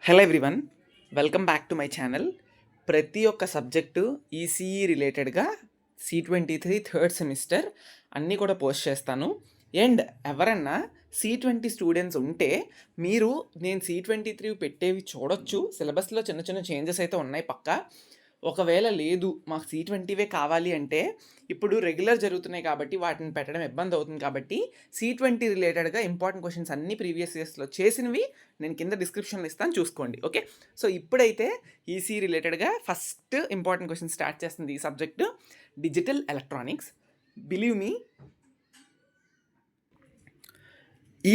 Hello everyone, welcome back to my channel. ప్రతి ఒక్క subject ECE రిలేటెడ్గా C23 థర్డ్ సెమిస్టర్ అన్నీ కూడా పోస్ట్ చేస్తాను. అండ్ ఎవరన్నా C20 స్టూడెంట్స్ ఉంటే మీరు నేను C23 పెట్టేవి చూడొచ్చు. సిలబస్లో చిన్న చిన్న చేంజెస్ అయితే ఉన్నాయి పక్కా. ఒకవేళ లేదు మాకు C20వే కావాలి అంటే ఇప్పుడు రెగ్యులర్ జరుగుతున్నాయి కాబట్టి వాటిని పెట్టడం ఇబ్బంది అవుతుంది కాబట్టి C20 రిలేటెడ్గా ఇంపార్టెంట్ క్వశ్చన్స్ అన్ని ప్రీవియస్ ఇయర్స్లో చేసినవి నేను కింద డిస్క్రిప్షన్లో ఇస్తాను, చూసుకోండి. ఓకే, సో ఇప్పుడైతే ఈసీ రిలేటెడ్గా ఫస్ట్ ఇంపార్టెంట్ క్వశ్చన్ స్టార్ట్ చేస్తుంది. ఈ subject digital electronics. Believe me,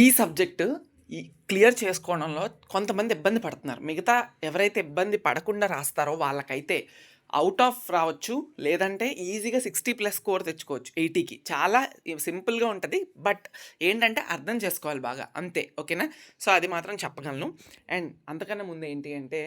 ఈ సబ్జెక్టు క్లియర్ చేసుకోవడంలో కొంతమంది ఇబ్బంది పడుతున్నారు. మిగతా ఎవరైతే ఇబ్బంది పడకుండా రాస్తారో వాళ్ళకైతే అవుట్ ఆఫ్ రావచ్చు, లేదంటే ఈజీగా 60+ స్కోర్ తెచ్చుకోవచ్చు 80కి. చాలా సింపుల్గా ఉంటుంది, బట్ ఏంటంటే అర్థం చేసుకోవాలి బాగా, అంతే. ఓకేనా? సో అది మాత్రం చెప్పగలను. అండ్ అంతకన్నా ముందు ఏంటి అంటే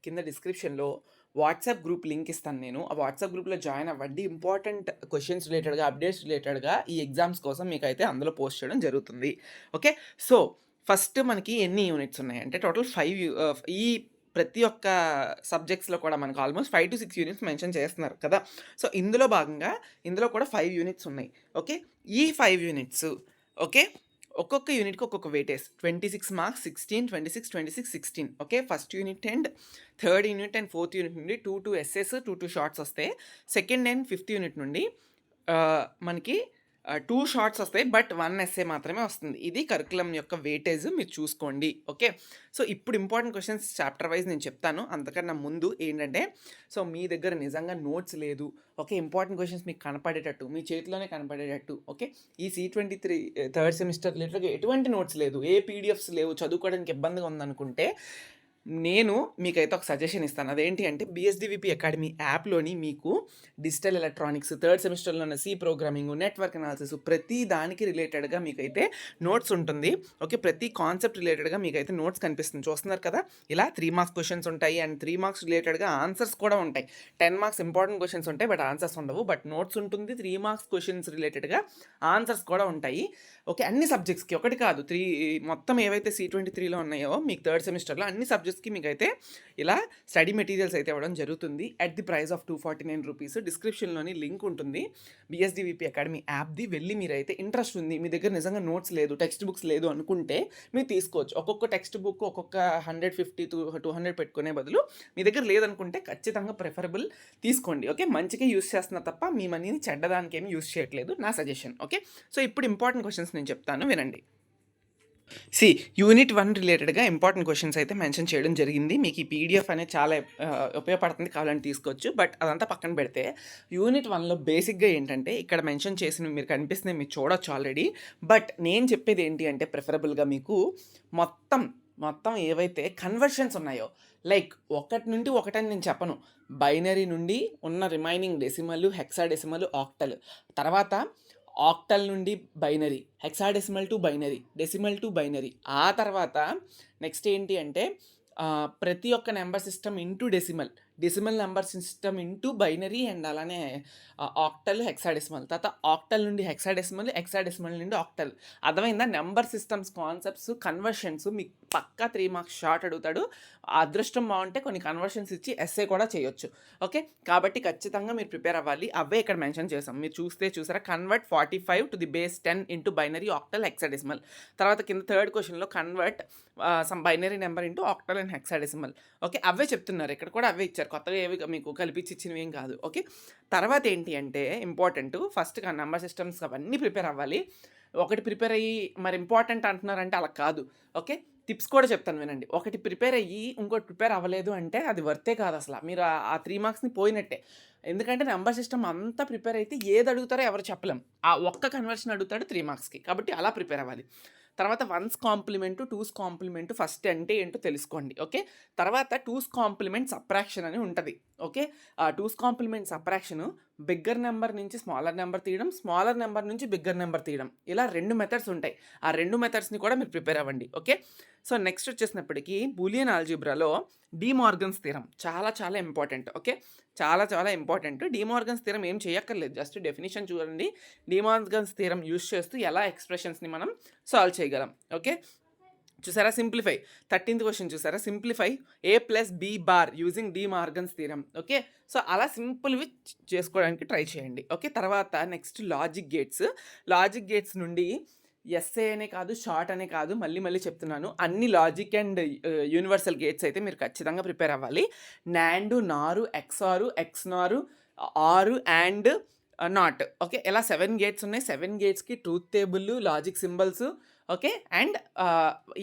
కింద డిస్క్రిప్షన్లో వాట్సాప్ గ్రూప్ లింక్ ఇస్తాను నేను. ఆ వాట్సాప్ గ్రూప్లో జాయిన్ అవ్వండి. ఇంపార్టెంట్ క్వశ్చన్స్ రిలేటెడ్గా, అప్డేట్స్ రిలేటెడ్గా ఈ ఎగ్జామ్స్ కోసం మీకు అయితే అందులో పోస్ట్ చేయడం జరుగుతుంది. ఓకే, సో ఫస్ట్ మనకి ఎన్ని యూనిట్స్ ఉన్నాయంటే టోటల్ 5. ఈ ప్రతి ఒక్క సబ్జెక్ట్స్లో కూడా మనకు ఆల్మోస్ట్ 5 to 6 యూనిట్స్ మెన్షన్ చేస్తున్నారు కదా. సో ఇందులో భాగంగా ఇందులో కూడా 5 యూనిట్స్ ఉన్నాయి. ఓకే, ఈ 5 యూనిట్స్ ఓకే, ఒక్కొక్క యూనిట్కి ఒక్కొక్క weightage 26 marks, 16, 26, 26, 16. Okay, first unit and third unit and fourth unit నుండి 2 ఎస్ఎస్, 2 షార్ట్స్ వస్తాయి. సెకండ్ అండ్ ఫిఫ్త్ యూనిట్ నుండి మనకి 2 షార్ట్స్ వస్తాయి, బట్ 1 ఎస్ఏ మాత్రమే వస్తుంది. ఇది కరికులం యొక్క వెయిటేజ్, మీరు చూసుకోండి. ఓకే, సో ఇప్పుడు ఇంపార్టెంట్ క్వశ్చన్స్ చాప్టర్ వైజ్ నేను చెప్తాను. అంతకన్నా ముందు ఏంటంటే, సో మీ దగ్గర నిజంగా నోట్స్ లేదు, ఓకే, ఇంపార్టెంట్ క్వశ్చన్స్ మీకు కనపడేటట్టు, మీ చేతిలోనే కనపడేటట్టు, ఓకే, ఈ C23 థర్డ్ సెమిస్టర్ రిలేటెడ్గా ఎటువంటి నోట్స్ లేదు, ఏ పీడిఎఫ్స్ లేవు, చదువుకోవడానికి ఇబ్బందిగా ఉందనుకుంటే నేను మీకైతే ఒక సజెషన్ ఇస్తాను. అదేంటి అంటే BSDVP అకాడమీ యాప్లోని మీకు డిజిటల్ ఎలక్ట్రానిక్స్ థర్డ్ సెమిస్టర్లోనే C ప్రోగ్రామింగ్, నెట్వర్క్ అనాలిసిస్, ప్రతి దానికి రిలేటెడ్గా మీకైతే నోట్స్ ఉంటుంది. ఓకే, ప్రతి కాన్సెప్ట్ రిలేటెడ్గా మీకైతే నోట్స్ కనిపిస్తుంది, చూస్తున్నారు కదా. ఇలా 3 మార్క్స్ క్వశ్చన్స్ ఉంటాయి అండ్ 3 మార్క్స్ రిలేటెడ్గా ఆన్సర్స్ కూడా ఉంటాయి. 10 మార్క్స్ ఇంపార్టెంట్ క్వశ్చన్స్ ఉంటాయి, బట్ ఆన్సర్స్ ఉండవు. బట్ నోట్స్ ఉంటుంది, 3 మార్క్స్ క్వశ్చన్స్ రిలేటెడ్గా ఆన్సర్స్ కూడా ఉంటాయి. ఓకే, అన్ని సబ్జెక్ట్స్కి, ఒకటి కాదు, 3 మొత్తం ఏవైతే C23లో ఉన్నాయో మీకు థర్డ్ సెమిస్టర్లో అన్ని సబ్జెక్ట్స్కి మీకు అయితే ఇలా స్టడీ మెటీరియల్స్ అయితే ఇవ్వడం జరుగుతుంది at the price of 249 rupees. డిస్క్రిప్షన్లోని లింక్ ఉంటుంది BSDVP అకాడమీ యాప్ది. వెళ్ళి మీరైతే ఇంట్రెస్ట్ ఉంది, మీ దగ్గర నిజంగా నోట్స్ లేదు, టెక్స్ట్ బుక్స్ లేదు అనుకుంటే మీరు తీసుకోవచ్చు. ఒక్కొక్క టెక్స్ట్ బుక్ ఒక్కొక్క 150 to 200 పెట్టుకునే బదులు మీ దగ్గర లేదనుకుంటే ఖచ్చితంగా ప్రిఫరబుల్ తీసుకోండి. ఓకే, మంచిగా యూస్ చేస్తున్నా తప్ప మీ మనీని చెడ్డదానికి ఏమి యూస్ చేయట్లేదు, నా సజెషన్. ఓకే, సో ఇప్పుడు ఇంపార్టెంట్ క్వశ్చన్స్ నేను చెప్తాను, వినండి. యూనిట్ 1 రిలేటెడ్గా ఇంపార్టెంట్ క్వశ్చన్స్ అయితే మెన్షన్ చేయడం జరిగింది. మీకు ఈ పీడిఎఫ్ అనేది చాలా ఉపయోగపడుతుంది, కావాలని తీసుకోవచ్చు. బట్ అదంతా పక్కన పెడితే యూనిట్ 1లో బేసిక్గా ఏంటంటే ఇక్కడ మెన్షన్ చేసిన మీరు కనిపిస్తుంది, మీరు చూడొచ్చు ఆల్రెడీ. బట్ నేను చెప్పేది ఏంటి అంటే ప్రిఫరబుల్గా మీకు మొత్తం ఏవైతే కన్వర్షన్స్ ఉన్నాయో, లైక్ 1 నుండి 1 అని నేను చెప్పను, బైనరీ నుండి ఉన్న రిమైనింగ్ డెసిమల్, హెక్సాడెసిమల్, ఆక్టల్, తర్వాత ఆక్టల్ నుండి binary, hexadecimal to binary, decimal to binary, ఆ తర్వాత నెక్స్ట్ ఏంటి అంటే ప్రతి ఒక్క number system into decimal number system into binary, and అలానే ఆక్టల్, హెక్సాడెసిమల్, తర్వాత ఆక్టల్ నుండి హెక్సాడెసిమల్ నుండి ఆక్టల్. అర్థమైందా? నెంబర్ సిస్టమ్స్ కాన్సెప్ట్స్, కన్వర్షన్స్ మీకు పక్కా 3 మార్క్స్ షార్ట్ అడుగుతాడు. అదృష్టం బాగుంటే కొన్ని కన్వర్షన్స్ ఇచ్చి ఎస్ఏ కూడా చేయొచ్చు. ఓకే, కాబట్టి ఖచ్చితంగా మీరు ప్రిపేర్ అవ్వాలి. అవే ఇక్కడ మెన్షన్ చేసాం, మీరు చూసారా, convert 45 to the base 10 into binary, octal, hexadecimal. తర్వాత కింద థర్డ్ క్వశ్చన్లో convert some binary number into octal and hexadecimal. Okay, అవే చెప్తున్నారు, ఇక్కడ కూడా అవే ఇచ్చారు, కొత్తగా ఏవి మీకు కల్పించి ఇచ్చినవి ఏం కాదు. ఓకే, తర్వాత ఏంటి అంటే ఇంపార్టెంట్, ఫస్ట్ నెంబర్ సిస్టమ్స్ అవన్నీ ప్రిపేర్ అవ్వాలి. ఒకటి ప్రిపేర్ అయ్యి మరి ఇంపార్టెంట్ అంటున్నారంటే అలా కాదు. ఓకే, టిప్స్ కూడా చెప్తాను, వినండి. ఒకటి ప్రిపేర్ అయ్యి ఇంకోటి ప్రిపేర్ అవ్వలేదు అంటే అది వర్తే కాదు అసలు, మీరు ఆ 3 మార్క్స్ని పోయినట్టే. ఎందుకంటే నెంబర్ సిస్టమ్ అంతా ప్రిపేర్ అయితే ఏది అడుగుతారో ఎవరు చెప్పలేం, ఆ ఒక్క కన్వర్షన్ అడుగుతాడు 3 మార్క్స్కి, కాబట్టి అలా ప్రిపేర్ అవ్వాలి. తర్వాత 1's complement, 2's complement first అంటే ఏంటో తెలుసుకోండి. ఓకే, తర్వాత 2's కాంప్లిమెంట్ సబ్ట్రాక్షన్ అని ఉంటుంది. ఓకే, ఆ 2's complement subtraction bigger number నుంచి స్మాలర్ నెంబర్ తీయడం, స్మాలర్ నెంబర్ నుంచి బిగ్గర్ నెంబర్ తీయడం, ఇలా 2 మెథడ్స్ ఉంటాయి. ఆ 2 మెథడ్స్ని కూడా మీరు ప్రిపేర్ అవ్వండి. ఓకే, సో నెక్స్ట్ వచ్చేసినప్పటికీ బూలియన్ ఆల్జీబ్రాలో డిమార్గన్స్ థీరం చాలా ఇంపార్టెంట్. ఓకే, చాలా ఇంపార్టెంట్. డిమార్గన్స్ థీరం ఏం చేయక్కర్లేదు, జస్ట్ డెఫినేషన్ చూడండి. డిమార్గన్స్ థీరం యూస్ చేస్తూ ఎలా ఎక్స్ప్రెషన్స్ని మనం సాల్వ్ చేయగలం. ఓకే, చూసారా సింప్లిఫై. 13th క్వశ్చన్ చూసారా simplify a plus b bar using De Morgan's theorem. Okay, so అలా సింపుల్వి చేసుకోవడానికి ట్రై చేయండి. ఓకే, తర్వాత next logic gates. Logic gates నుండి ఎస్ఏ అనే కాదు, షార్ట్ అనే కాదు, మళ్ళీ మళ్ళీ చెప్తున్నాను, అన్ని లాజిక్ అండ్ యూనివర్సల్ గేట్స్ అయితే మీరు ఖచ్చితంగా ప్రిపేర్ అవ్వాలి. నాండు, నారు, ఎక్సారు, ఎక్స్నారు, ఆరు అండ్ నాట్. ఓకే, ఇలా 7 గేట్స్ ఉన్నాయి. 7 గేట్స్కి truth table, logic symbols, okay, and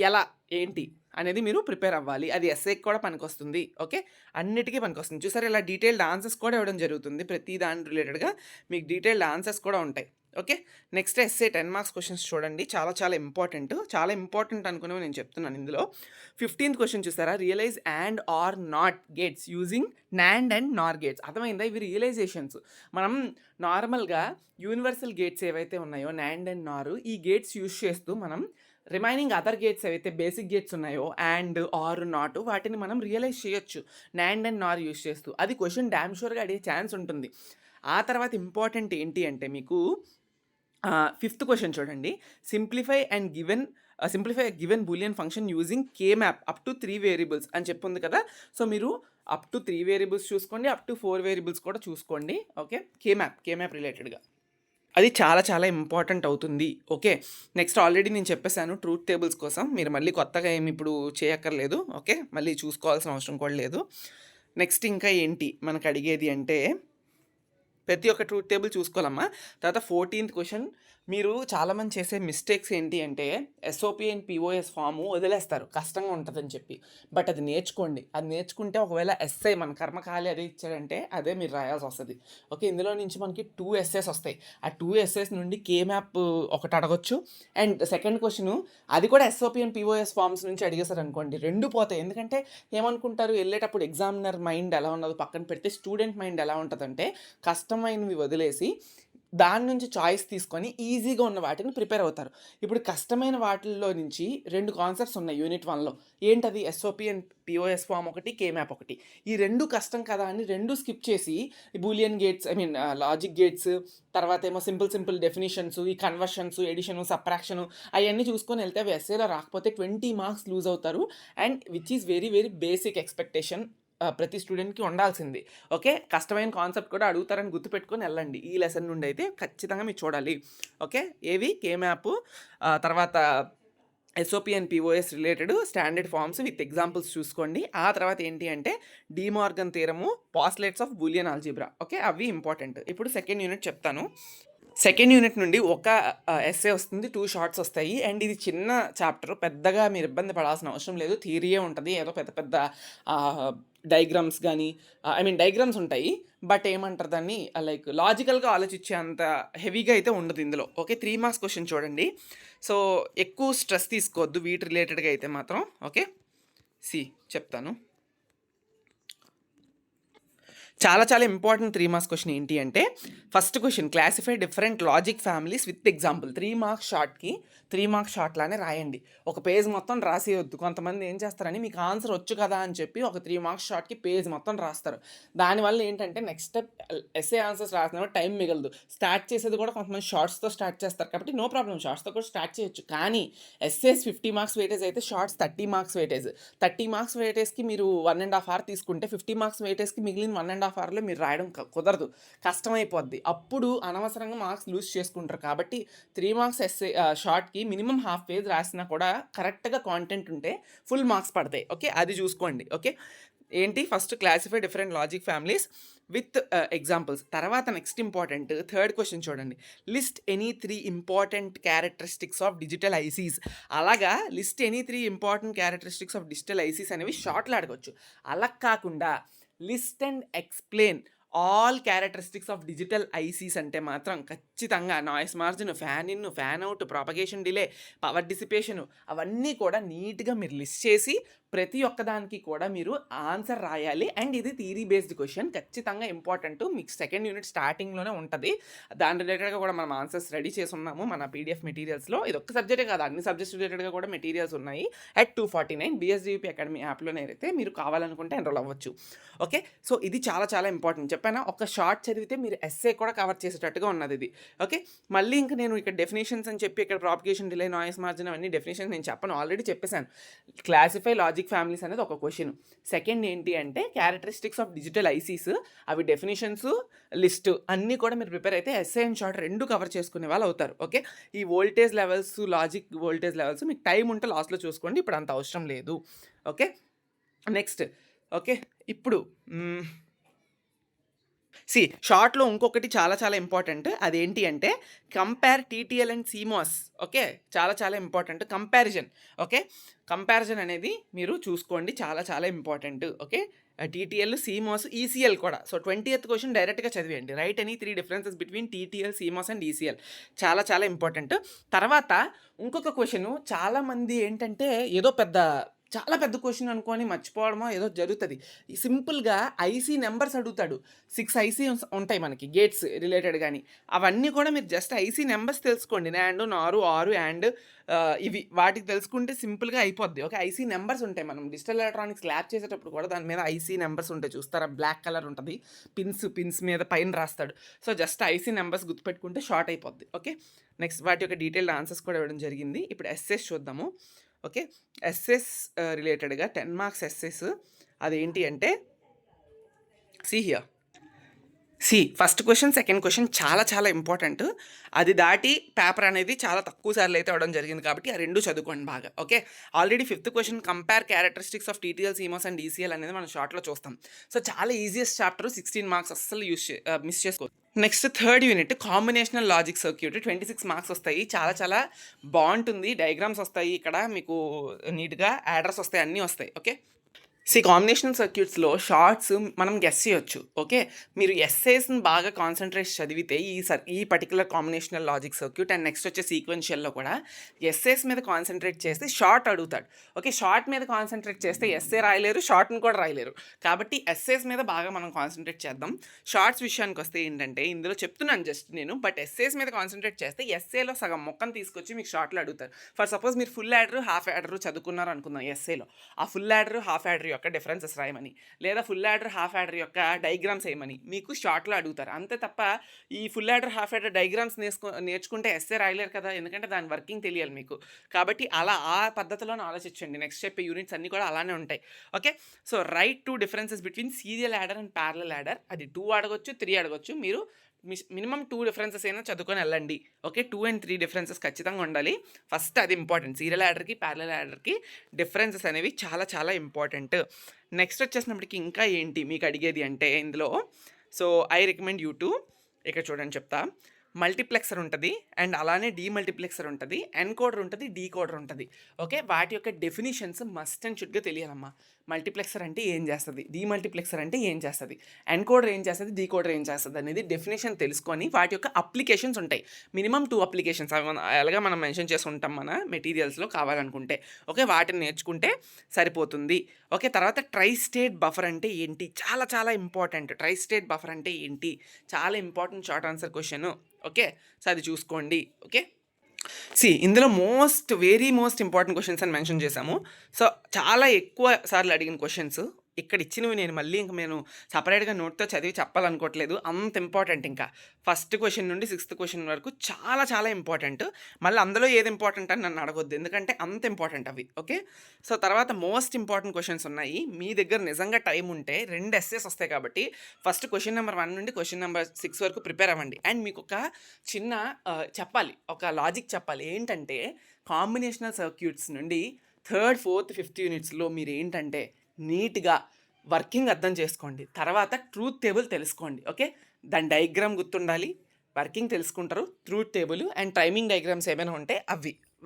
ఎలా ఏంటి అనేది మీరు ప్రిపేర్ అవ్వాలి. అది ఎస్ఏకి కూడా పనికొస్తుంది. ఓకే, అన్నిటికీ పనికొస్తుంది. చూసారు, ఇలా డీటెయిల్డ్ ఆన్సర్స్ కూడా ఇవ్వడం జరుగుతుంది. ప్రతి దాని రిలేటెడ్గా మీకు డీటెయిల్డ్ ఆన్సర్స్ కూడా ఉంటాయి. Okay, next essay 10 marks questions చూడండి. చాలా చాలా ఇంపార్టెంట్ అనుకునేవి నేను చెప్తున్నాను ఇందులో. 15th క్వశ్చన్ చూసారా, realise and or not gates using NAND and NOR gates. అర్థమైందా? ఇవి రియలైజేషన్స్. మనం నార్మల్గా యూనివర్సల్ గేట్స్ ఏవైతే ఉన్నాయో నాండ్ అండ్ నారు, ఈ గేట్స్ యూజ్ చేస్తూ మనం రిమైనింగ్ అదర్ గేట్స్ ఏవైతే బేసిక్ గేట్స్ ఉన్నాయో అండ్ ఆర్ నాట్, వాటిని మనం రియలైజ్ చేయొచ్చు నాండ్ అండ్ నార్ యూజ్ చేస్తూ. అది క్వశ్చన్ డ్యామ్ షూర్గా అడిగే ఛాన్స్ ఉంటుంది. ఆ తర్వాత ఇంపార్టెంట్ ఏంటి అంటే మీకు 5th క్వశ్చన్ చూడండి, simplify given Boolean function using K map up to 3 variables అని చెప్పుంది కదా. సో మీరు అప్ టు 3 వేరియబుల్స్ చూసుకోండి, అప్ టు 4 వేరియబుల్స్ కూడా చూసుకోండి. ఓకే, కే మ్యాప్ రిలేటెడ్గా అది చాలా చాలా ఇంపార్టెంట్ అవుతుంది. ఓకే, నెక్స్ట్ ఆల్రెడీ నేను చెప్పేశాను ట్రూత్ టేబుల్స్ కోసం, మీరు మళ్ళీ కొత్తగా ఏమి ఇప్పుడు చేయక్కర్లేదు. ఓకే, మళ్ళీ చూసుకోవాల్సిన అవసరం కూడా లేదు. నెక్స్ట్ ఇంకా ఏంటి మనకు అడిగేది అంటే ప్రతి ఒక్క ట్రూత్ టేబుల్ చూసుకోవాలమ్మా. తర్వాత 14th క్వశ్చన్, మీరు చాలామంది చేసే మిస్టేక్స్ ఏంటి అంటే ఎస్ఓపి అండ్ పిఓఎస్ ఫాము వదిలేస్తారు కష్టంగా ఉంటుందని చెప్పి. బట్ అది నేర్చుకోండి. అది నేర్చుకుంటే ఒకవేళ ఎస్ఐ మన కర్మకాలి అదే ఇచ్చాడంటే అదే మీరు రాయాల్సి వస్తుంది. ఓకే, ఇందులో నుంచి మనకి 2 ఎస్ఏస్ వస్తాయి. ఆ 2 ఎస్ఏస్ నుండి కే మ్యాప్ ఒకటి అడగొచ్చు. అండ్ సెకండ్ క్వశ్చన్ అది కూడా ఎస్ఓపి అండ్ పిఓఎస్ ఫామ్స్ నుంచి అడిగేశారు అనుకోండి, 2 పోతాయి. ఎందుకంటే ఏమనుకుంటారు, వెళ్ళేటప్పుడు ఎగ్జామినర్ మైండ్ ఎలా ఉన్నదో పక్కన పెడితే స్టూడెంట్ మైండ్ ఎలా ఉంటుందంటే కష్టమైనవి వదిలేసి దాని నుంచి చాయిస్ తీసుకొని ఈజీగా ఉన్న వాటిని ప్రిపేర్ అవుతారు. ఇప్పుడు కష్టమైన వాటిల్లో నుంచి 2 కాన్సెప్ట్స్ ఉన్నాయి యూనిట్ 1లో. ఏంటది? ఎస్ఓపి అండ్ పిఓఎస్ ఫామ్ ఒకటి, కే మ్యాప్ ఒకటి. ఈ 2 కష్టం కదా అని 2 స్కిప్ చేసి బూలియన్ గేట్స్, లాజిక్ గేట్స్, తర్వాత ఏమో సింపుల్ డెఫినేషన్స్, ఈ కన్వర్షన్స్, ఎడిషను, సబ్ట్రాక్షను అవన్నీ చూసుకొని వెళ్తే అవి ఎస్ఏలో రాకపోతే 20 మార్క్స్ లూజ్ అవుతారు. And which is very very basic expectation ప్రతి స్టూడెంట్కి ఉండాల్సింది. ఓకే, కష్టమైన కాన్సెప్ట్ కూడా అడుగుతారని గుర్తుపెట్టుకొని వెళ్ళండి. ఈ లెసన్ నుండి అయితే ఖచ్చితంగా మీరు చూడాలి. ఓకే, ఏవి? కే మ్యాప్, తర్వాత SOP and POS related standard forms with examples చూసుకోండి. ఆ తర్వాత ఏంటి అంటే De Morgan theorem, postulates of boolean algebra. Okay, అవి ఇంపార్టెంట్. ఇప్పుడు సెకండ్ యూనిట్ చెప్తాను. సెకండ్ యూనిట్ నుండి ఒక ఎస్ఏ వస్తుంది, 2 షార్ట్స్ వస్తాయి. అండ్ ఇది చిన్న చాప్టర్, పెద్దగా మీరు ఇబ్బంది పడాల్సిన అవసరం లేదు. థియరీయే ఉంటుంది. ఏదో పెద్ద డయాగ్రామ్స్ కానీ డయాగ్రామ్స్ ఉంటాయి. బట్ ఏమంటారు దాన్ని, లైక్ లాజికల్గా ఆలోచించే అంత హెవీగా అయితే ఉండదు ఇందులో. ఓకే, 3 మార్క్స్ క్వశ్చన్ చూడండి. సో ఎక్కువ స్ట్రెస్ తీసుకోవద్దు వీటి రిలేటెడ్గా అయితే మాత్రం. ఓకే, చెప్తాను. చాలా చాలా ఇంపార్టెంట్ 3 మార్క్స్ క్వశ్చన్ ఏంటి అంటే first question, classify different logic families with example. 3 marks షార్ట్కి 3 మార్క్స్ షార్ట్లానే రాయండి. ఒక పేజ్ మొత్తం రాసేయొద్దు. కొంతమంది ఏం చేస్తారని మీకు ఆన్సర్ వచ్చు కదా అని చెప్పి ఒక 3 మార్క్స్ షార్ట్కి పేజ్ మొత్తం రాస్తారు. దానివల్ల ఏంటంటే నెక్స్ట్ ఎస్ఏ ఆన్సర్స్ రాసినప్పుడు టైం మిగలదు. స్టార్ట్ చేసేది కూడా కొంతమంది షార్ట్స్తో స్టార్ట్ చేస్తారు కాబట్టి నో ప్రాబ్లం, షార్ట్స్తో కూడా స్టార్ట్ చేయొచ్చు. కానీ ఎస్ఏస్ 50 మార్క్స్ వెయిటేజ్ అయితే షార్ట్స్ 30 మార్క్స్ వెయిటేజ్. 30 మార్క్స్ వెయిటేజ్కి మీరు 1.5 hours తీసుకుంటే 50 మార్క్స్ వెయిటేజ్కి మిగిలిన 1.5 hourలో మీరు రాయడం కుదరదు, కష్టమైపోద్ది. అప్పుడు అనవసరంగా మార్క్స్ లూజ్ చేసుకుంటారు. కాబట్టి 3 మార్క్స్ ఎస్ఏ షార్ట్కి మినిమం హాఫ్ పేజ్ రాసినా కూడా కరెక్ట్గా కాంటెంట్ ఉంటే ఫుల్ మార్క్స్ పడతాయి. ఓకే, అది చూసుకోండి. ఓకే, ఏంటి? First classify different logic families with examples. తర్వాత నెక్స్ట్ ఇంపార్టెంట్ థర్డ్ క్వశ్చన్ చూడండి, list any 3 important characteristics of digital ICs. అలాగా list any 3 important characteristics of digital ICs అనేవి షార్ట్లో అడగొచ్చు. అలా కాకుండా list and explain all characteristics of digital ICs అంటే మాత్రం ఖచ్చితంగా noise margin, fan in, fan out, propagation delay, power dissipation అవన్నీ కూడా నీట్గా మీరు లిస్ట్ చేసి ప్రతి ఒక్కదానికి కూడా మీరు ఆన్సర్ రాయాలి. అండ్ ఇది థియరీ బేస్డ్ క్వశ్చన్ ఖచ్చితంగా ఇంపార్టెంట్. మీకు సెకండ్ యూనిట్ స్టార్టింగ్‌లోనే ఉంటది. దాని రిలేటెడ్‌గా కూడా మనం ఆన్సర్స్ రెడీ చేసున్నాము మన పీడీఎఫ్ మెటీరియల్స్‌లో. ఇదొక్క సబ్జెక్టే కాదు, అన్ని సబ్జెక్ట్స్ రిలేటెడ్‌గా కూడా మెటీరియల్స్ ఉన్నాయి. అట్ 249 బీఎస్‌జీయూపీ అకాడమీ యాప్‌లోనే అయితే మీరు కావాలనుకుంటే ఎన్రోల్ అవ్వచ్చు. ఓకే. సో ఇది చాలా చాలా ఇంపార్టెంట్. చెప్పానా, ఒక షార్ట్ చదివితే మీరు ఎస్సే కూడా కవర్ చేసేటట్టుగా ఉన్నది ఇది. ఓకే. మళ్ళీ ఇంక నేను ఇక్కడ డెఫినిషన్స్ అని చెప్పి ఇక్కడ ప్రాపగేషన్, డిలే, నాయిస్ మార్జిన్ అవన్నీ డెఫినిషన్స్ నేను చెప్పను, ఆల్రెడీ చెప్పేశాను. క్లాసిఫై లాజిక్ ఫ్యామిలీస్ అనేది ఒక క్వశ్చన్. సెకండ్ ఏంటి అంటే క్యారెక్టరిస్టిక్స్ ఆఫ్ డిజిటల్ ఐసీస్, అవి డెఫినిషన్స్ లిస్ట్ అన్నీ కూడా మీరు ప్రిపేర్ అయితే ఎస్ఏ అండ్ షార్ట్ రెండు కవర్ చేసుకునే వాళ్ళు అవుతారు. ఓకే. ఈ voltage levels, logic voltage levels మీకు టైం ఉంటే లాస్ట్లో చూసుకోండి, ఇప్పుడు అంత అవసరం లేదు. ఓకే. నెక్స్ట్. ఓకే. ఇప్పుడు షార్ట్లో ఇంకొకటి చాలా చాలా ఇంపార్టెంట్. అదేంటి అంటే compare TTL and CMOS. Okay. చాలా చాలా ఇంపార్టెంట్ కంపారిజన్. ఓకే. కంపారిజన్ అనేది మీరు చూసుకోండి, చాలా చాలా important. Okay. TTL, CMOS, ECL కూడా. సో 20th క్వశ్చన్ డైరెక్ట్గా చదివేయండి. Write any 3 differences between TTL, CMOS and ECL. చాలా చాలా ఇంపార్టెంట్. తర్వాత ఇంకొక క్వశ్చన్ చాలామంది ఏంటంటే ఏదో చాలా పెద్ద క్వశ్చన్ అనుకొని మర్చిపోవడమో ఏదో జరుగుతుంది. సింపుల్గా ఐసీ నెంబర్స్ అడుగుతాడు. 6 ఐసీ ఉంటాయి మనకి గేట్స్ రిలేటెడ్ కానీ. అవన్నీ కూడా మీరు జస్ట్ ఐసీ నెంబర్స్ తెలుసుకోండి. నాండ్, నారు, ఆరు, అండ్ ఇవి వాటికి తెలుసుకుంటే సింపుల్గా అయిపోద్ది. ఓకే. ఐసీ నెంబర్స్ ఉంటాయి. మనం డిజిటల్ ఎలక్ట్రానిక్స్ ల్యాబ్ చేసేటప్పుడు కూడా దాని మీద ఐసీ నెంబర్స్ ఉంటాయి, చూస్తారా? బ్లాక్ కలర్ ఉంటుంది, పిన్స్ మీద పైన రాస్తాడు. సో జస్ట్ ఐసీ నెంబర్స్ గుర్తుపెట్టుకుంటే షార్ట్ అయిపోద్ది. ఓకే. నెక్స్ట్ వాటి యొక్క డీటెయిల్డ్ ఆన్సర్స్ కూడా ఇవ్వడం జరిగింది. ఇప్పుడు ఎస్ఎస్ చూద్దాము. ఓకే. ఎస్ఎస్ రిలేటెడ్గా 10 మార్క్స్ ఎస్ఎస్. అదేంటి అంటే here. First question, second question చాలా చాలా ఇంపార్టెంట్. అది దాటి పేపర్ అనేది చాలా తక్కువ సార్లు అయితే అవ్వడం జరిగింది కాబట్టి ఆ రెండు చదువుకోండి బాగా. Okay. Already 5th question compare characteristics of TTL, CMOS and ECL అనేది మనం షార్ట్లో చూస్తాం. సో చాలా ఈజియెస్ట్ చాప్టర్, 16 మార్క్స్ అస్సలు మిస్ చేసుకోవచ్చు. Next third unit combinational logic circuit, 26 marks వస్తాయి. చాలా చాలా బాగుంటుంది. డయాగ్రామ్స్ వస్తాయి, ఇక్కడ మీకు నీట్గా యాడర్స్ వస్తాయి, అన్నీ వస్తాయి. ఓకే. కాంబినేషనల్ సర్క్యూట్స్లో షార్ట్స్ మనం గెస్ చేయొచ్చు. ఓకే. మీరు ఎస్ఏస్ని బాగా కాన్సన్ట్రేట్ చదివితే ఈ particular combinational logic circuit and next వచ్చే సీక్వెన్షియల్లో కూడా ఎస్ఏస్ మీద కాన్సన్ట్రేట్ చేస్తే షార్ట్ అడుగుతాడు. ఓకే. షార్ట్ మీద కాన్సన్ట్రేట్ చేస్తే ఎస్ఏ రాయలేరు, షార్ట్ని కూడా రాయలేరు. కాబట్టి ఎస్ఏస్ మీద బాగా మనం కాన్సన్ట్రేట్ చేద్దాం. షార్ట్స్ విషయానికి వస్తే ఏంటంటే ఇందులో చెప్తున్నాను జస్ట్ నేను, బట్ ఎస్ఏస్ మీద కాన్సన్ట్రేట్ చేస్తే ఎస్ఏలో సగం మొక్కను తీసుకొచ్చి మీకు షార్ట్లో అడుగుతారు. ఫర్ సపోజ్ మీరు ఫుల్ యాడర్, హాఫ్ యాడర్ చదువుకున్నారు అనుకుందాం ఎస్ఏలో. ఆ ఫుల్ యాడర్, హాఫ్ యాడర్ యొక్క డిఫరెన్సెస్ రాయమని, లేదా ఫుల్ యాడర్, హాఫ్ యాడర్ యొక్క డయాగ్రామ్స్ వేయమని మీకు షార్ట్లో అడుగుతారు. అంతే తప్ప ఈ full adder, half adder diagrams నేర్చుకుంటే ఎస్ఏ రాయలేరు కదా, ఎందుకంటే దాని వర్కింగ్ తెలియాలి మీకు. కాబట్టి అలా ఆ పద్ధతిలోనే ఆలోచించండి. నెక్స్ట్ చెప్పే యూనిట్స్ అన్నీ కూడా అలానే ఉంటాయి. Okay. So right 2 differences between serial adder and parallel adder. అది 2 అడగొచ్చు, 3 అడగొచ్చు. మీరు మినిమం 2 డిఫరెన్సెస్ అయినా చదువుకొని వెళ్ళండి. ఓకే. 2 and 3 డిఫరెన్సెస్ ఖచ్చితంగా ఉండాలి. ఫస్ట్ అది ఇంపార్టెంట్. సీరియల్ యాడర్కి, ప్యారలల్ యాడర్కి డిఫరెన్సెస్ అనేవి చాలా చాలా ఇంపార్టెంట్. నెక్స్ట్ వచ్చేసినప్పటికి ఇంకా ఏంటి మీకు అడిగేది అంటే ఇందులో, so I recommend you to, ఇక్కడ చూడండి చెప్తా. మల్టీప్లెక్సర్ ఉంటుంది అండ్ అలానే డీమల్టీప్లెక్సర్ ఉంటుంది, ఎన్కోడర్ ఉంటుంది, డీకోడర్ ఉంటుంది. ఓకే. వాటి యొక్క డెఫినిషన్స్ మస్ట్ అండ్ షుడ్గా తెలియాలమ్మా. మల్టీప్లెక్సర్ అంటే ఏం చేస్తుంది, డీమల్టీప్లెక్సర్ అంటే ఏం చేస్తుంది, ఎన్కోడర్ ఏం చేస్తుంది, డీకోడర్ ఏం చేస్తుంది అనేది డెఫినేషన్ తెలుసుకొని వాటి యొక్క అప్లికేషన్స్ ఉంటాయి. మినిమం 2 అప్లికేషన్స్ అలాగా మనం మెన్షన్ చేసి ఉంటాం మన మెటీరియల్స్లో కావాలనుకుంటే. ఓకే. వాటిని నేర్చుకుంటే సరిపోతుంది. ఓకే. తర్వాత ట్రై స్టేట్ బఫర్ అంటే ఏంటి, చాలా చాలా ఇంపార్టెంట్. ట్రై స్టేట్ బఫర్ అంటే ఏంటి, చాలా important short answer question. Okay. So అది చూసుకోండి. ఓకే. ఇందులో వెరీ మోస్ట్ ఇంపార్టెంట్ క్వశ్చన్స్ అని మెన్షన్ చేశాము. సో చాలా ఎక్కువ సార్లు అడిగిన క్వశ్చన్స్ ఇక్కడ ఇచ్చినవి నేను మళ్ళీ నేను సపరేట్గా నోట్తో చదివి చెప్పాలనుకోవట్లేదు, అంత ఇంపార్టెంట్. ఇంకా ఫస్ట్ క్వశ్చన్ నుండి 6th క్వశ్చన్ వరకు చాలా చాలా ఇంపార్టెంట్. మళ్ళీ అందులో ఏది ఇంపార్టెంట్ అని నన్ను అడగొద్దు, ఎందుకంటే అంత ఇంపార్టెంట్ అవి. ఓకే. సో తర్వాత మోస్ట్ ఇంపార్టెంట్ క్వశ్చన్స్ ఉన్నాయి. మీ దగ్గర నిజంగా టైం ఉంటే 2 ఎస్సేస్ వస్తాయి కాబట్టి ఫస్ట్ క్వశ్చన్ నెంబర్ 1 నుండి క్వశ్చన్ నెంబర్ 6 వరకు ప్రిపేర్ అవ్వండి. అండ్ మీకు ఒక చిన్న చెప్పాలి, ఒక లాజిక్ చెప్పాలి. ఏంటంటే కాంబినేషనల్ సర్క్యూట్స్ నుండి 3rd, 4th, 5th యూనిట్స్లో మీరు ఏంటంటే నీట్గా వర్కింగ్ అర్థం చేసుకోండి. తర్వాత ట్రూత్ టేబుల్ తెలుసుకోండి. ఓకే. దాని డయాగ్రామ్ గుర్తుండాలి, వర్కింగ్ తెలుసుకుంటారు, truth table and timing diagrams ఏమైనా ఉంటే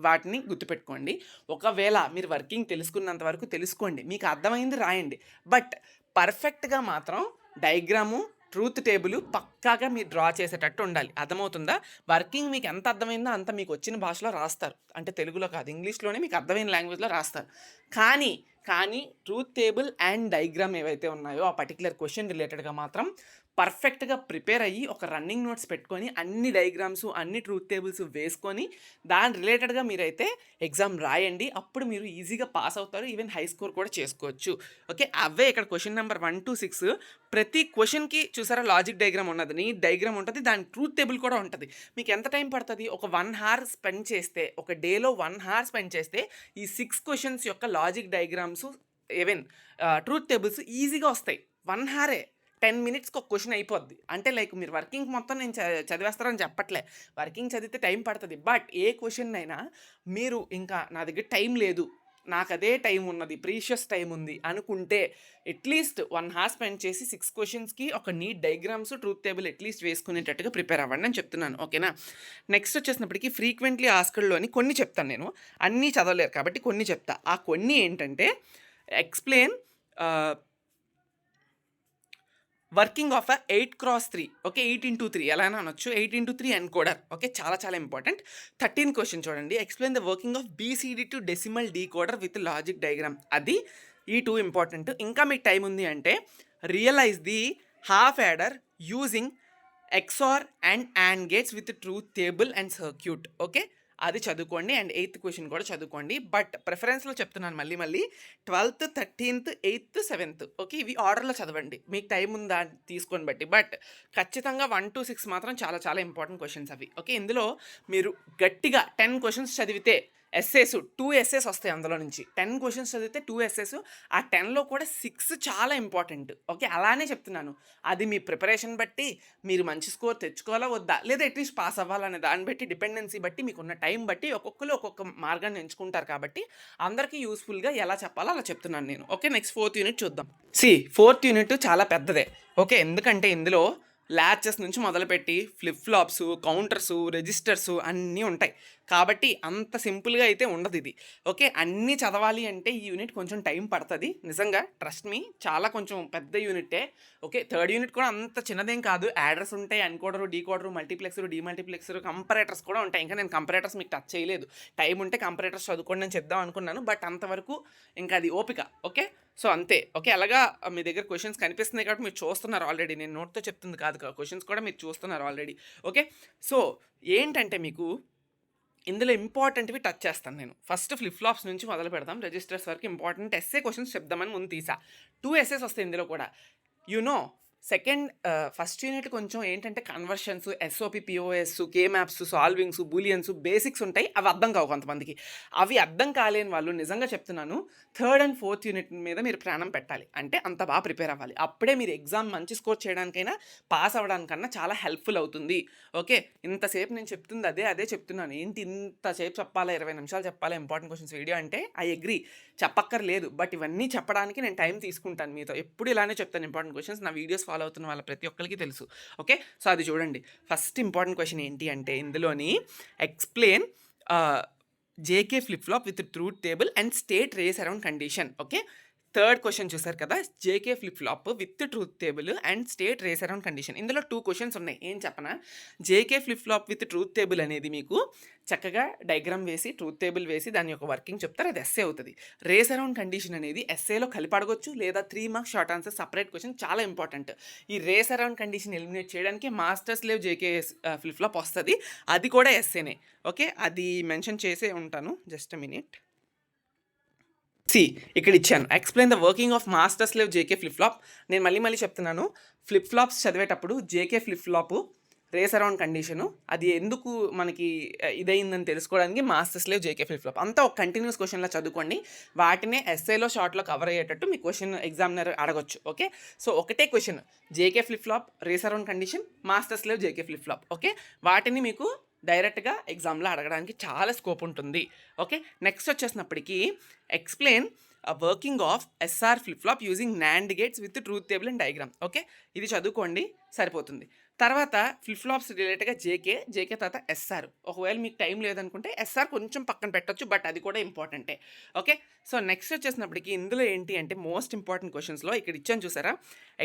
వాటిని గుర్తుపెట్టుకోండి. ఒకవేళ మీరు వర్కింగ్ తెలుసుకున్నంత వరకు తెలుసుకోండి, మీకు అర్థమైంది రాయండి. బట్ పర్ఫెక్ట్గా మాత్రం డయాగ్రాము, ట్రూత్ టేబుల్ పక్కాగా మీరు డ్రా చేసేటట్టు ఉండాలి. అర్థమవుతుందా? వర్కింగ్ మీకు ఎంత అర్థమైందో అంత మీకు వచ్చిన భాషలో రాస్తారు, అంటే తెలుగులో కాదు, ఇంగ్లీష్లోనే మీకు అర్థమైన లాంగ్వేజ్లో రాస్తారు. కానీ కానీ ట్రూత్ టేబుల్ అండ్ డయాగ్రామ్ ఏవైతే ఉన్నాయో ఆ పర్టికులర్ క్వశ్చన్ రిలేటెడ్గా మాత్రం పర్ఫెక్ట్గా ప్రిపేర్ అయ్యి ఒక రన్నింగ్ నోట్స్ పెట్టుకొని అన్ని డయాగ్రామ్స్ అన్ని ట్రూత్ టేబుల్స్ వేసుకొని దాని రిలేటెడ్గా మీరైతే ఎగ్జామ్ రాయండి. అప్పుడు మీరు ఈజీగా పాస్ అవుతారు. ఈవెన్ హై స్కోర్ కూడా చేసుకోవచ్చు. ఓకే, అవే ఇక్కడ క్వశ్చన్ నెంబర్ 1 to 6 ప్రతి క్వశ్చన్కి చూసారా లాజిక్ డయాగ్రామ్ ఉన్నది, నీ డయాగ్రామ్ ఉంటుంది, దాని ట్రూత్ టేబుల్ కూడా ఉంటుంది. మీకు ఎంత టైం పడుతుంది? ఒక 1 hour స్పెండ్ చేస్తే, ఒక డేలో 1 hour స్పెండ్ చేస్తే ఈ 6 క్వశ్చన్స్ యొక్క logic diagrams even truth tables ఈజీగా వస్తాయి. 1 hour 10 minutesకి ఒక క్వశ్చన్ అయిపోద్ది. అంటే లైక్ మీరు వర్కింగ్ మొత్తం నేను చదివేస్తారని చెప్పట్లే, వర్కింగ్ చదివితే టైం పడుతుంది. బట్ ఏ క్వశ్చన్ అయినా మీరు ఇంకా నా దగ్గర టైం లేదు, నాకు అదే టైం ఉన్నది, ప్రీషియస్ టైం ఉంది అనుకుంటే అట్లీస్ట్ 1 hour స్పెండ్ చేసి 6 క్వశ్చన్స్కి ఒక neat diagrams truth table at least వేసుకునేటట్టుగా ప్రిపేర్ అవ్వండి అని చెప్తున్నాను. ఓకేనా, నెక్స్ట్ వచ్చేసినప్పటికీ ఫ్రీక్వెంట్లీ ఆస్క్డ్లోని కొన్ని చెప్తాను. నేను అన్నీ చదవలేరు కాబట్టి కొన్ని చెప్తా. ఆ కొన్ని ఏంటంటే explain working of 8x3, okay, 8x3 ఎలా అయినా అనొచ్చు, 8x3 ఎన్కోడర్. ఓకే, చాలా చాలా ఇంపార్టెంట్. 13th క్వశ్చన్ చూడండి, explain the working of BCD to decimal decoder with logic diagram. అది ఈ 2 ఇంపార్టెంట్. ఇంకా మీకు టైం ఉంది అంటే realise the half adder using XOR and AND gates with truth table and circuit. Okay, అది చదువుకోండి. And 8th question కూడా చదువుకోండి. బట్ ప్రిఫరెన్స్లో చెప్తున్నాను మళ్ళీ 12th, 13th, 8th, 7th. Okay, ఇవి ఆర్డర్లో చదవండి, మీకు టైం ఉందా తీసుకొని బట్టి. బట్ ఖచ్చితంగా 1 to 6 మాత్రం చాలా చాలా ఇంపార్టెంట్ క్వశ్చన్స్ అవి. ఓకే, ఇందులో మీరు గట్టిగా 10 క్వశ్చన్స్ చదివితే ఎస్సేస్ 2 essays వస్తాయి. అందులో నుంచి 10 క్వశ్చన్స్ చదివితే 2 essays. ఆ 10లో కూడా 6 చాలా ఇంపార్టెంట్. ఓకే, అలానే చెప్తున్నాను. అది మీ ప్రిపరేషన్ బట్టి మీరు మంచి స్కోర్ తెచ్చుకోవాలా వద్దా, లేదా అట్లీస్ట్ పాస్ అవ్వాలనే దాన్ని బట్టి, డిపెండెన్సీ బట్టి, మీకున్న టైం బట్టి ఒక్కొక్కరు ఒక్కొక్క మార్గాన్ని ఎంచుకుంటారు. కాబట్టి అందరికీ యూస్ఫుల్గా ఎలా చెప్పాలో అలా చెప్తున్నాను నేను. ఓకే, నెక్స్ట్ 4th యూనిట్ చూద్దాం. 4th యూనిట్ చాలా పెద్దదే. ఓకే, ఎందుకంటే ఇందులో ల్యాచెస్ నుంచి మొదలుపెట్టి ఫ్లిప్ ఫ్లాప్స్, కౌంటర్స్, రిజిస్టర్స్ అన్నీ ఉంటాయి. కాబట్టి అంత సింపుల్గా అయితే ఉండదు ఇది. ఓకే, అన్నీ చదవాలి అంటే ఈ యూనిట్ కొంచెం టైం పడుతుంది. నిజంగా ట్రస్ట్ మీ, చాలా కొంచెం పెద్ద యూనిటే. ఓకే, 3rd యూనిట్ కూడా అంత చిన్నదేం కాదు. యాడర్స్ ఉంటాయి, ఎన్కోడరు, డీకోడరు, మల్టీప్లెక్సర్, డీమల్టీప్లెక్సర్, కంపరేటర్స్ కూడా ఉంటాయి. ఇంకా నేను కంపరేటర్స్ మీకు టచ్ చేయలేదు. టైం ఉంటే కంపరేటర్స్ చదువుకోండి అని చెప్దాం అనుకున్నాను. బట్ అంతవరకు ఇంకా అది ఓపిక. ఓకే, సో అంతే. ఓకే, అలాగా మీ దగ్గర క్వశ్చన్స్ కనిపిస్తున్నాయి కాబట్టి మీరు చూస్తున్నారు ఆల్రెడీ. నేను నోట్తో చెప్తుంది కాదు, క్వశ్చన్స్ కూడా మీరు చూస్తున్నారు ఆల్రెడీ. ఓకే, సో ఏంటంటే మీకు ఇందులో ఇంపార్టెంట్వి టచ్ చేస్తాను నేను. ఫస్ట్ ఫ్లిప్ ఫ్లాప్స్ నుంచి మొదలు పెడదాం, రిజిస్టర్స్ వరకు ఇంపార్టెంట్ ఎస్ఏ క్వశ్చన్స్ చెప్దామని ముందు తీసా. 2 essays వస్తాయి ఇందులో కూడా. ఫస్ట్ యూనిట్ కొంచెం ఏంటంటే conversions, SOP, POS, K maps, solvings, booleans, basics ఉంటాయి. అవి అర్థం కావు కొంతమందికి. అవి అర్థం కాలేని వాళ్ళు నిజంగా చెప్తున్నాను 3rd and 4th యూనిట్ మీద మీరు ప్రాణం పెట్టాలి. అంటే అంత బాగా ప్రిపేర్ అవ్వాలి. అప్పుడే మీరు ఎగ్జామ్ మంచి స్కోర్ చేయడానికైనా, పాస్ అవ్వడానికన్నా చాలా హెల్ప్ఫుల్ అవుతుంది. ఓకే, ఇంతసేపు నేను చెప్తుంది అదే చెప్తున్నాను. ఏంటి ఇంతసేపు చెప్పాలా, 20 నిమిషాలు చెప్పాలా ఇంపార్టెంట్ క్వశ్చన్స్ వీడియో అంటే ఐ అగ్రీ, చెప్పక్కర్లేదు. బట్ ఇవన్నీ చెప్పడానికి నేను టైం తీసుకుంటాను మీతో. ఎప్పుడు ఇలానే చెప్తాను ఇంపార్టెంట్ క్వశ్చన్స్. నా వీడియోస్ ఫాలో అవుతున్న వాళ్ళ ప్రతి ఒక్కరికి తెలుసు. ఓకే, సో అది చూడండి. ఫస్ట్ ఇంపార్టెంట్ క్వశ్చన్ ఏంటి అంటే ఇందులోని explain JK flip flop with truth table and state race around condition. Okay, 3rd question చూసారు కదా, JK flip flop with truth table and state race around condition. ఇందులో 2 questions ఉన్నాయి. ఏం చెప్పనా, JK flip flop with truth table అనేది మీకు చక్కగా diagram వేసి, ట్రూత్ టేబుల్ వేసి దాని యొక్క వర్కింగ్ చెప్తారు, అది ఎస్ఏ అవుతుంది. రేస్ అరౌండ్ కండిషన్ అనేది ఎస్ఏలో కలిపి అడగొచ్చు, లేదా 3 marks short answer separate question. చాలా ఇంపార్టెంట్. ఈ రేస్ అరౌండ్ కండిషన్ ఎలిమినేట్ చేయడానికి masters slave JK flip flop వస్తుంది. అది కూడా ఎస్ఏనే. ఓకే, అది మెన్షన్ చేసే ఉంటాను, జస్ట్ మినిట్. ఇక్కడ ఇచ్చాను, explain the working of master slave JK flip flop. నేను మళ్ళీ చెప్తున్నాను, ఫ్లిప్ ఫ్లాప్స్ చదివేటప్పుడు JK flip flop race around condition అది ఎందుకు మనకి ఇదైందని తెలుసుకోవడానికి masters slave JK flip flop అంతా ఒక కంటిన్యూస్ క్వశ్చన్లా చదువుకోండి. వాటినే ఎస్ఏలో షార్ట్లో కవర్ అయ్యేటట్టు మీ క్వశ్చన్ ఎగ్జామినర్ అడగొచ్చు. ఓకే, సో ఒకటే question, JK flip flop, race around condition, master slave JK flip flop. Okay, వాటిని మీకు డైరెక్ట్గా ఎగ్జామ్లో అడగడానికి చాలా స్కోప్ ఉంటుంది. ఓకే, నెక్స్ట్ వచ్చేసినప్పటికీ explain working of SR flip flop using NAND gates with truth table and diagram. Okay, ఇది చదువుకోండి సరిపోతుంది. తర్వాత ఫ్లిప్ ఫ్లాప్స్ రిలేటెడ్‌గా జేకే తర్వాత ఎస్ఆర్. ఒకవేళ మీకు టైం లేదనుకుంటే ఎస్ఆర్ కొంచెం పక్కన పెట్టొచ్చు. బట్ అది కూడా ఇంపార్టెంటే. ఓకే. సో నెక్స్ట్ వచ్చేసినప్పటికి ఇందులో ఏంటి అంటే మోస్ట్ ఇంపార్టెంట్ క్వెషన్స్‌లో ఇక్కడ ఇచ్చాను చూసారా?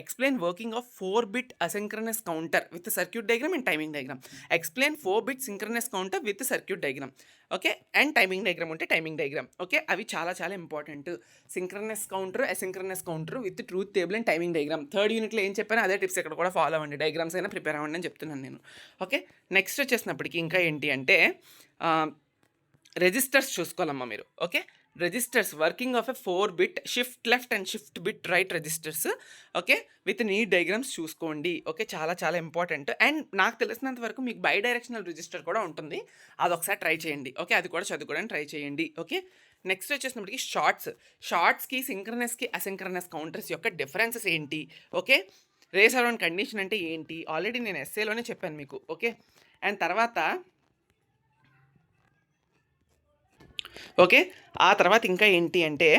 Explain working of 4 bit asynchronous counter with circuit diagram and timing diagram. Explain 4 bit synchronous counter with circuit diagram. Okay. And timing diagram ఉంటే టైమింగ్ డయాగ్రామ్. ఓకే. అవి చాలా చాలా important. Synchronous counter, asynchronous counter with truth table and timing diagram. Third యూనిట్‌లో ఏం చెప్పానో అదే tips ఇక్కడ కూడా ఫాలో అవ్వండి. డయాగ్రామ్స్ అయినా ప్రిపేర్ అవ్వండి అని చెప్తున్నాను నేను. ఓకే. నెక్స్ట్ వచ్చేసినప్పటికి ఇంకా ఏంటి అంటే రిజిస్టర్స్ చూసుకోవాలమ్మా మీరు. Okay. Registers working of a 4 bit shift left and shift bit right registers. Okay. With neat diagrams చూసుకోండి. ఓకే. చాలా చాలా ఇంపార్టెంట్. అండ్ నాకు తెలిసినంత వరకు మీకు బై డైరెక్షనల్ రిజిస్టర్ కూడా ఉంటుంది. అదొకసారి ట్రై చేయండి. ఓకే. అది కూడా చదువుకోవడానికి ట్రై చేయండి. ఓకే. నెక్స్ట్ వచ్చేసినప్పటికి షార్ట్స్కి సింక్రనస్కి అసింక్రనస్ కౌంటర్స్ యొక్క డిఫరెన్సెస్ ఏంటి? ఓకే. రేస్ అరౌండ్ కండిషన్ అంటే ఏంటి? ఆల్రెడీ నేను ఎస్ఏలోనే చెప్పాను మీకు. ఓకే. అండ్ తర్వాత ఓకే. ఆ తర్వాత ఇంకా ఏంటి అంటే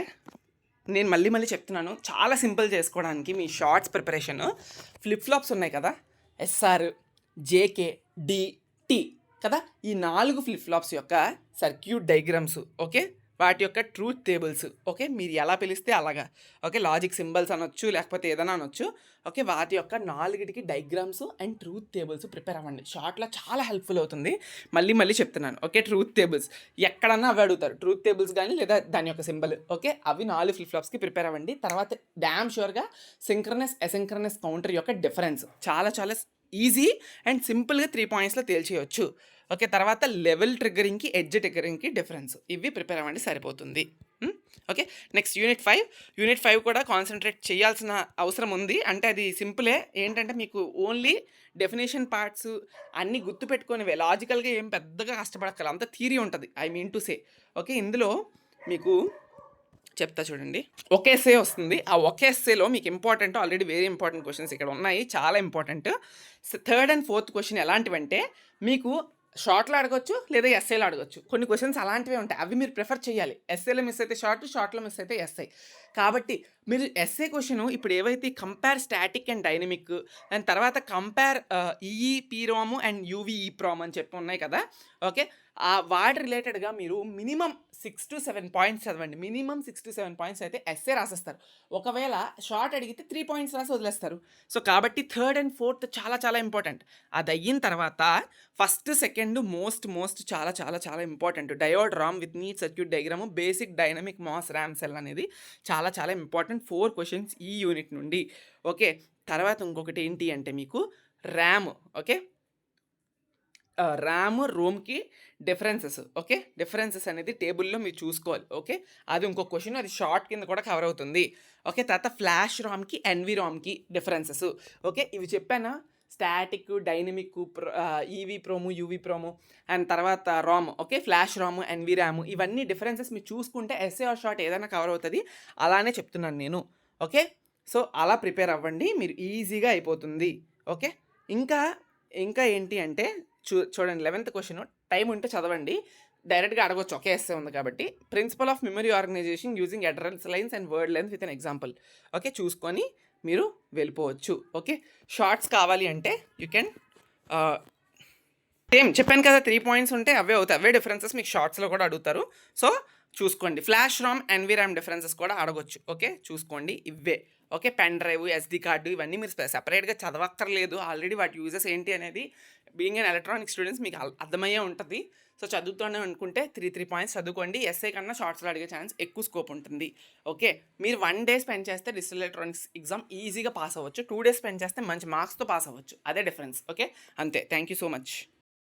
నేను మళ్ళీ చెప్తున్నాను. చాలా సింపుల్ చేసుకోవడానికి మీ షార్ట్స్ ప్రిపరేషన్ ఫ్లిప్ ఫ్లాప్స్ ఉన్నాయి కదా, ఎస్ఆర్, జేకే, డి, టీ కదా, ఈ 4 ఫ్లిప్ ఫ్లాప్స్ యొక్క సర్క్యూట్ డయాగ్రామ్స్. ఓకే. వాటి యొక్క ట్రూత్ టేబుల్స్. ఓకే. మీరు ఎలా పిలిస్తే అలాగా. ఓకే. లాజిక్ సింబల్స్ అనొచ్చు, లేకపోతే ఏదైనా అనొచ్చు. ఓకే. వాటి యొక్క 4టికి diagrams and truth tables prepare అవ్వండి. షార్ట్లో చాలా హెల్ప్ఫుల్ అవుతుంది. మళ్ళీ చెప్తున్నాను. ఓకే. ట్రూత్ టేబుల్స్ ఎక్కడన్నా అవి అడుగుతారు. ట్రూత్ టేబుల్స్ కానీ లేదా దాని యొక్క సింబల్. ఓకే. అవి 4 ఫ్లిప్ ఫ్లాప్స్కి ప్రిపేర్ అవ్వండి. తర్వాత డ్యామ్ షూర్గా సింక్రనస్ అసింక్రనస్ కౌంటర్ యొక్క డిఫరెన్స్ చాలా చాలా ఈజీ అండ్ సింపుల్గా 3 పాయింట్స్లో తేల్చేయచ్చు. ఓకే. తర్వాత లెవెల్ ట్రిగ్గరింగ్కి, ఎడ్జ్ ట్రిగ్గరింగ్కి డిఫరెన్స్. ఇవి ప్రిపేర్ అవ్వండి సరిపోతుంది. ఓకే. నెక్స్ట్ యూనిట్ 5 కూడా కాన్సన్ట్రేట్ చేయాల్సిన అవసరం ఉంది. అంటే అది సింపులే. ఏంటంటే మీకు ఓన్లీ డెఫినేషన్ పార్ట్స్ అన్నీ గుర్తుపెట్టుకొని లాజికల్గా ఏం పెద్దగా కష్టపడక్కర్లేదు. అంత థియరీ ఉంటుంది. I mean to say. Okay. ఇందులో మీకు చెప్తా చూడండి. ఒక ఎస్సే వస్తుంది. ఆ ఒక ఎస్సేలో మీకు important already very important questions ఇక్కడ ఉన్నాయి. చాలా important. Third and fourth question ఎలాంటివంటే మీకు షార్ట్లో అడగొచ్చు లేదా ఎస్ఏలో అడగొచ్చు. కొన్ని క్వశ్చన్స్ అలాంటివే ఉంటాయి. అవి మీరు ప్రిఫర్ చేయాలి. ఎస్ఏలో మిస్ అయితే షార్ట్లో మిస్ అయితే ఎస్ఐ. కాబట్టి మీరు ఎస్ఏ క్వశ్చన్ ఇప్పుడు ఏవైతే compare static and dynamic and తర్వాత కంపేర్ ఈఈ పీరోము అండ్ యూవీఈ ప్రామ్ అని చెప్పి ఉన్నాయి కదా. ఓకే. వాటి రిలేటెడ్గా మీరు మినిమం 6 to 7 పాయింట్స్ చదవండి. మినిమం 6 to 7 పాయింట్స్ అయితే ఎస్ఏ రాసేస్తారు. ఒకవేళ షార్ట్ అడిగితే 3 పాయింట్స్ రాసి వదిలేస్తారు. సో కాబట్టి థర్డ్ అండ్ ఫోర్త్ చాలా చాలా ఇంపార్టెంట్. అది అయిన తర్వాత ఫస్ట్ సెకండ్ మోస్ట్ చాలా చాలా చాలా important. Diode RAM with neat circuit diagram, basic dynamic MOS RAM cell అనేది చాలా చాలా ఇంపార్టెంట్. 4 క్వశ్చన్స్ ఈ యూనిట్ నుండి. ఓకే. తర్వాత ఇంకొకటి ఏంటి అంటే మీకు ర్యామ్. ఓకే. ర్యామ్, రోమ్కి డిఫరెన్సెస్. ఓకే. డిఫరెన్సెస్ అనేది టేబుల్లో మీరు చూసుకోవాలి. ఓకే. అది ఇంకో క్వశ్చన్. అది షార్ట్ కింద కూడా కవర్ అవుతుంది. ఓకే. తర్వాత ఫ్లాష్ రామ్కి ఎన్వి రామ్కి డిఫరెన్సెస్. ఓకే. ఇవి చెప్పానా? Static, dynamic, EV PROM, UV PROM and తర్వాత RAM. Okay. Flash RAM, NV RAM ఇవన్నీ డిఫరెన్సెస్ మీరు చూసుకుంటే ఎస్ఏ ఆర్ షార్ట్ ఏదైనా కవర్ అవుతుంది. అలానే చెప్తున్నాను నేను. ఓకే. సో అలా ప్రిపేర్ అవ్వండి. మీరు ఈజీగా అయిపోతుంది. ఓకే. ఇంకా ఏంటి అంటే చూడండి 11th క్వశ్చన్. టైం ఉంటే చదవండి. డైరెక్ట్గా అడగొచ్చు. ఒకే ఎస్సే ఉంది కాబట్టి. Principle of memory organisation using address lines and word length with an example. Okay. చూసుకొని మీరు వెళ్ళిపోవచ్చు. ఓకే. షార్ట్స్ కావాలి అంటే యూ కెన్ సేమ్ చెప్పాను కదా 3 పాయింట్స్ ఉంటే అవే అవుతాయి. అవే డిఫరెన్సెస్ మీకు షార్ట్స్లో కూడా అడుగుతారు. సో చూసుకోండి. Flash RAM, NV RAM differences కూడా అడగొచ్చు. ఓకే. చూసుకోండి. ఇవే. Okay. Pen drive, SD card ఇవన్నీ మీరు సెపరేట్గా చదవక్కర్లేదు. ఆల్రెడీ వాటి యూజెస్ ఏంటి అనేది బీయింగ్ అన్ ఎలక్ట్రానిక్ స్టూడెంట్స్ మీకు అర్థమయ్యే ఉంటుంది. సో చదువుతూనే అనుకుంటే 3 పాయింట్స్ చదువుకోండి. ఎస్ఐ కన్నా షార్ట్స్లో అడిగే ఛాన్స్ ఎక్కువ స్కోప్ ఉంటుంది. ఓకే. మీరు 1 డే స్పెండ్ చేస్తే డిజిటల్ ఎలక్ట్రానిక్స్ ఎగ్జామ్ ఈజీగా పాస్ అవ్వచ్చు. 2 డేస్ స్పెండ్ చేస్తే మంచి మార్క్స్తో పాస్ అవ్వచ్చు. అదే డిఫరెన్స్. ఓకే. అంతే. Thank you so much.